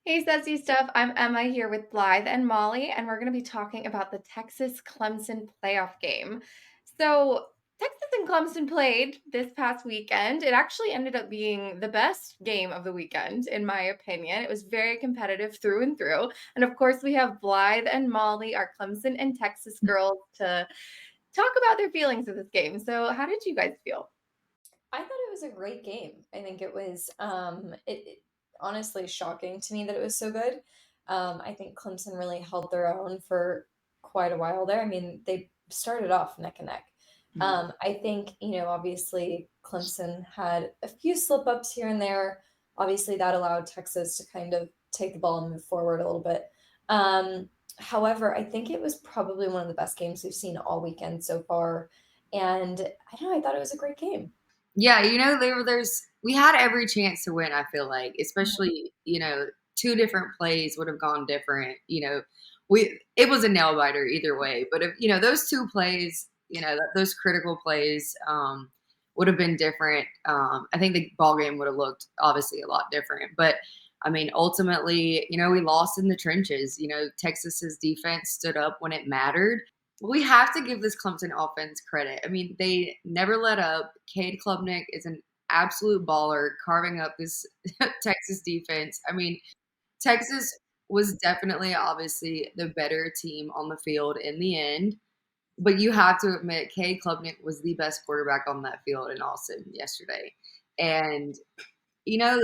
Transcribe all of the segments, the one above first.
Hey, Sassy Stuff. I'm Emma here with Blythe and Molly, and we're going to be talking about the Texas Clemson playoff game. So, Texas and Clemson played this past weekend. It actually ended up being the best game of the weekend, in my opinion. It was very competitive through and through. And of course, we have Blythe and Molly, our Clemson and Texas girls, to talk about their feelings of this game. So, how did you guys feel? I thought it was a great game. I think it was it honestly shocking to me that it was so good. I think Clemson really held their own for quite a while there. I mean, they started off neck and neck. I think, obviously Clemson had a few slip ups here and there. Obviously, that allowed Texas to kind of take the ball and move forward a little bit. However, I think it was probably one of the best games we've seen all weekend so far. And I don't know, I thought it was a great game. Yeah, we had every chance to win, I feel like, especially, two different plays would have gone different. It was a nail biter either way. But if, those two plays, those critical plays would have been different. I think the ball game would have looked obviously a lot different. But I mean, ultimately, we lost in the trenches. Texas's defense stood up when it mattered. We have to give this Clemson offense credit. I mean, they never let up. Cade Klubnik is an absolute baller, carving up this Texas defense. I mean, Texas was definitely, obviously, the better team on the field in the end. But you have to admit, Cade Klubnik was the best quarterback on that field in Austin yesterday. And, you know,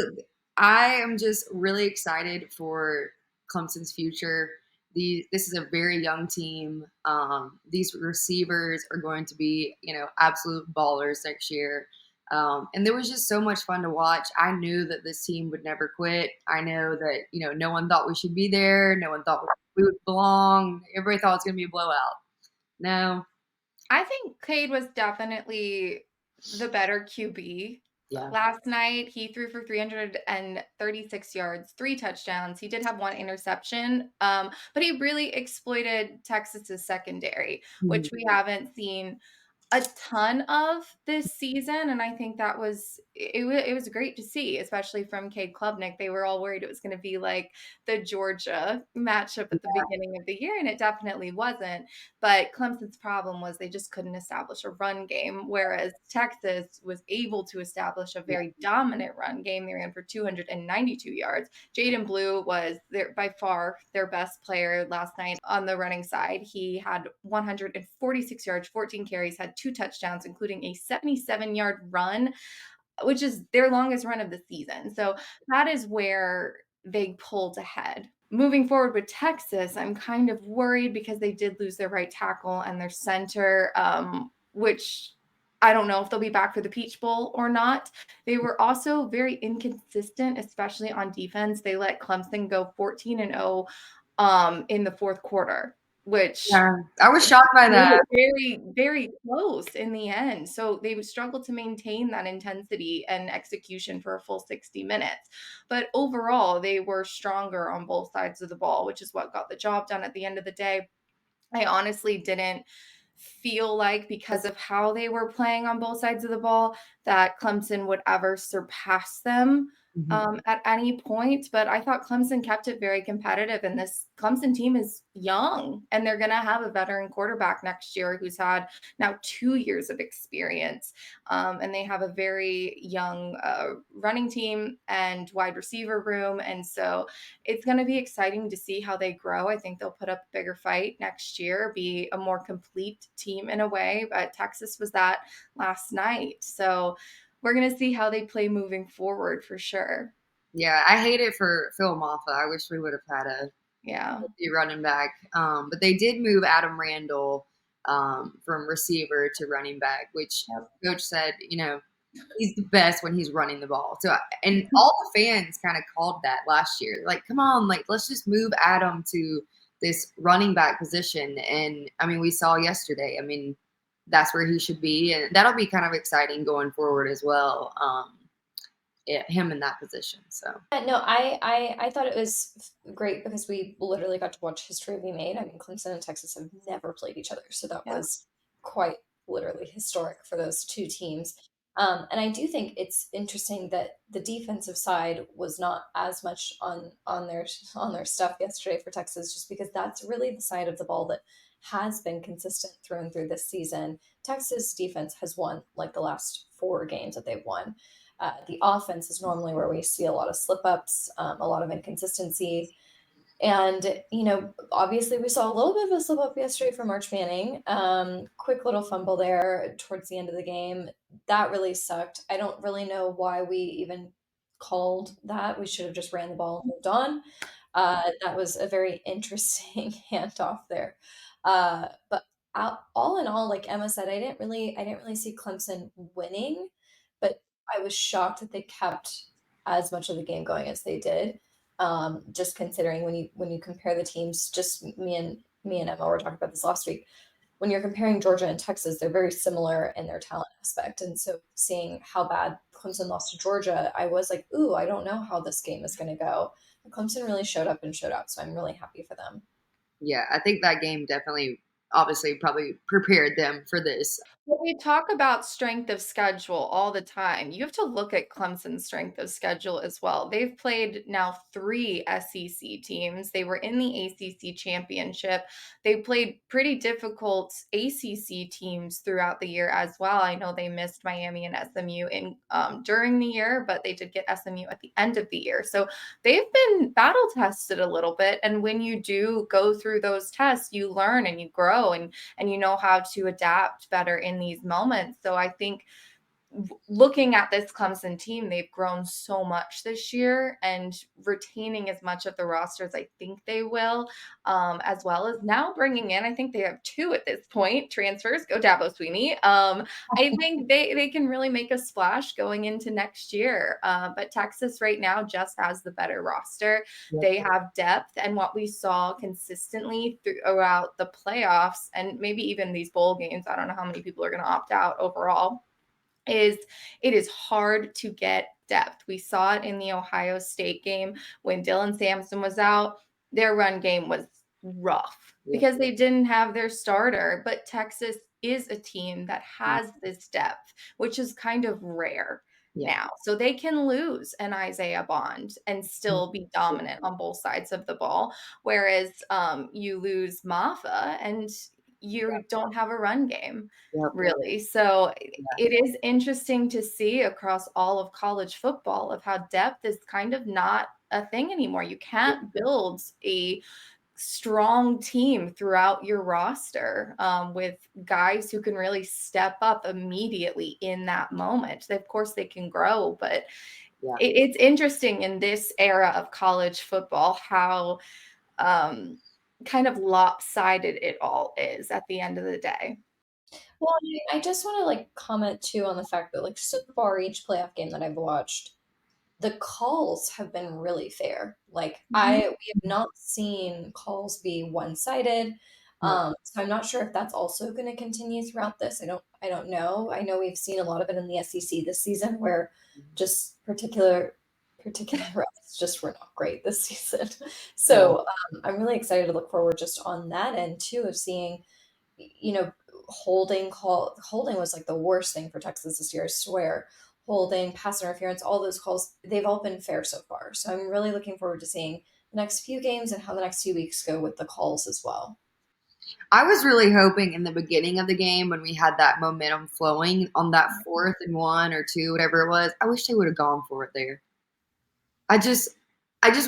I am just really excited for Clemson's future. This is a very young team. These receivers are going to be, absolute ballers next year. And there was just so much fun to watch. I knew that this team would never quit. I know that, no one thought we should be there. No one thought we would belong. Everybody thought it was going to be a blowout. No. I think Cade was definitely the better QB. Yeah. Last night, he threw for 336 yards, 3 touchdowns. He did have 1 interception, but he really exploited Texas's secondary, which we haven't seen a ton of this season, and I think that was it was great to see, especially from Cade Klubnik. They were all worried it was gonna be like the Georgia matchup at the beginning of the year, and it definitely wasn't, but Clemson's problem was they just couldn't establish a run game, whereas Texas was able to establish a Yeah. very dominant run game. They ran for 292 yards. Jaden Blue was by far their best player last night on the running side. He had 146 yards, 14 carries, had 2 touchdowns, including a 77-yard run, which is their longest run of the season. So that is where they pulled ahead. Moving forward with Texas, I'm kind of worried because they did lose their right tackle and their center, which I don't know if they'll be back for the Peach Bowl or not. They were also very inconsistent, especially on defense. They let Clemson go 14-0 in the fourth quarter, which Yeah. I was shocked by made that. it very, very close in the end. So they would struggle to maintain that intensity and execution for a full 60 minutes. But overall, they were stronger on both sides of the ball, which is what got the job done at the end of the day. I honestly didn't feel like, because of how they were playing on both sides of the ball, that Clemson would ever surpass them Mhm. at any point. But I thought Clemson kept it very competitive. And this Clemson team is young, and they're going to have a veteran quarterback next year who's had now 2 years of experience. And they have a very young running team and wide receiver room. And so it's going to be exciting to see how they grow. I think they'll put up a bigger fight next year, be a more complete team in a way. But Texas was that last night. So we're going to see how they play moving forward for sure. Yeah, I hate it for Phil Maffa. I wish we would have had a Yeah. running back. But they did move Adam Randall from receiver to running back, which Yep. coach said, he's the best when he's running the ball. So, and all the fans kind of called that last year. Like, come on, like, let's just move Adam to this running back position. And I mean, we saw yesterday, I mean, that's where he should be. And that'll be kind of exciting going forward as well. Yeah, him in that position. So, Yeah, no, I thought it was great because we literally got to watch history be made. I mean, Clemson and Texas have never played each other, so that Yeah. was quite literally historic for those two teams. And I do think it's interesting that the defensive side was not as much on their stuff yesterday for Texas, just because that's really the side of the ball that has been consistent through and through this season. Texas defense has won like the last 4 games that they've won. The offense is normally where we see a lot of slip ups, a lot of inconsistency. And, obviously we saw a little bit of a slip up yesterday from March Manning. Quick little fumble there towards the end of the game. That really sucked. I don't really know why we even called that. We should have just ran the ball and moved on. That was a very interesting handoff there. But all in all, like Emma said, I didn't really see Clemson winning, but I was shocked that they kept as much of the game going as they did. Just considering when you compare the teams, just me and Emma were talking about this last week. When you're comparing Georgia and Texas, they're very similar in their talent aspect. And so seeing how bad Clemson lost to Georgia, I was like, ooh, I don't know how this game is going to go. But Clemson really showed up and showed out, so I'm really happy for them. Yeah, I think that game definitely, obviously, probably prepared them for this. Well, we talk about strength of schedule all the time. You have to look at Clemson's strength of schedule as well. They've played now 3 SEC teams. They were in the ACC championship. They played pretty difficult ACC teams throughout the year as well. I know they missed Miami and SMU in during the year, but they did get SMU at the end of the year. So they've been battle tested a little bit. And when you do go through those tests, you learn and you grow and you know how to adapt better in these moments. So I think looking at this Clemson team, they've grown so much this year and retaining as much of the roster as I think they will, as well as now bringing in, I think they have 2 at this point, transfers, go Dabo Sweeney. I think they can really make a splash going into next year. But Texas right now just has the better roster. Yep. They have depth, and what we saw consistently throughout the playoffs and maybe even these bowl games, I don't know how many people are going to opt out overall, is it is hard to get depth. We saw it in the Ohio State game when Dylan Sampson was out. Their run game was rough Yeah. because they didn't have their starter. But Texas is a team that has this depth, which is kind of rare Yeah. now. So they can lose an Isaiah Bond and still be dominant on both sides of the ball. Whereas you lose Maffa and you don't have a run game Yep. really. So Yeah. it is interesting to see across all of college football of how depth is kind of not a thing anymore. You can't build a strong team throughout your roster with guys who can really step up immediately in that moment. Of course, they can grow, but Yeah. it's interesting in this era of college football how kind of lopsided it all is at the end of the day. Well, I just want to like comment too on the fact that like so far each playoff game that I've watched, the calls have been really fair. Like Mhm. we have not seen calls be one-sided. No. So I'm not sure if that's also going to continue throughout this. I don't know. I know we've seen a lot of it in the SEC this season where just particular refs just were not great this season. So I'm really excited to look forward just on that end too of seeing, you know, holding was like the worst thing for Texas this year, I swear. Holding, pass interference, all those calls, they've all been fair so far. So I'm really looking forward to seeing the next few games and how the next few weeks go with the calls as well. I was really hoping in the beginning of the game when we had that momentum flowing on that 4th and 1 or 2, whatever it was, I wish they would have gone for it there. I just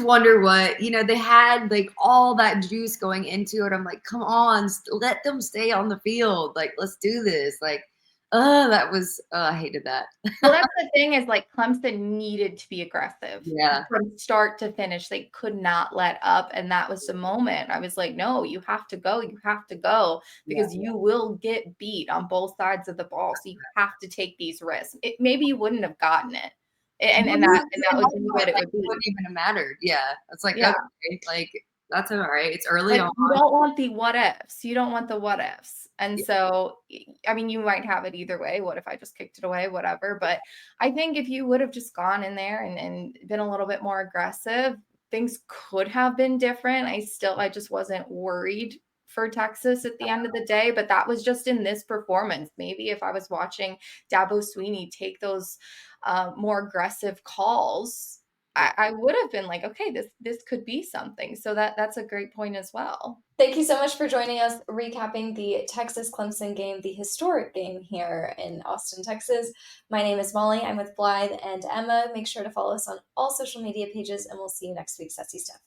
wonder what, they had like all that juice going into it. I'm like, come on, let them stay on the field. Like, let's do this. Like, I hated that. Well, that's the thing is like Clemson needed to be aggressive Yeah. from start to finish. They could not let up. And that was the moment I was like, no, you have to go. You have to go because you will get beat on both sides of the ball. So you have to take these risks. Maybe you wouldn't have gotten it. And that would be what it would be. Wouldn't even have mattered. Yeah. It's like, Yeah. okay, like that's all right. It's early But on. you don't want the what ifs. You don't want the what ifs. And so, I mean, you might have it either way. What if I just kicked it away? Whatever. But I think if you would have just gone in there and been a little bit more aggressive, things could have been different. I just wasn't worried for Texas at the end of the day, but that was just in this performance. Maybe if I was watching Dabo Sweeney take those more aggressive calls, I would have been like, okay, this could be something. So that's a great point as well. Thank you so much for joining us, recapping the Texas Clemson game, the historic game here in Austin, Texas. My name is Molly. I'm with Blythe and Emma. Make sure to follow us on all social media pages, and we'll see you next week, Sassy Stuff.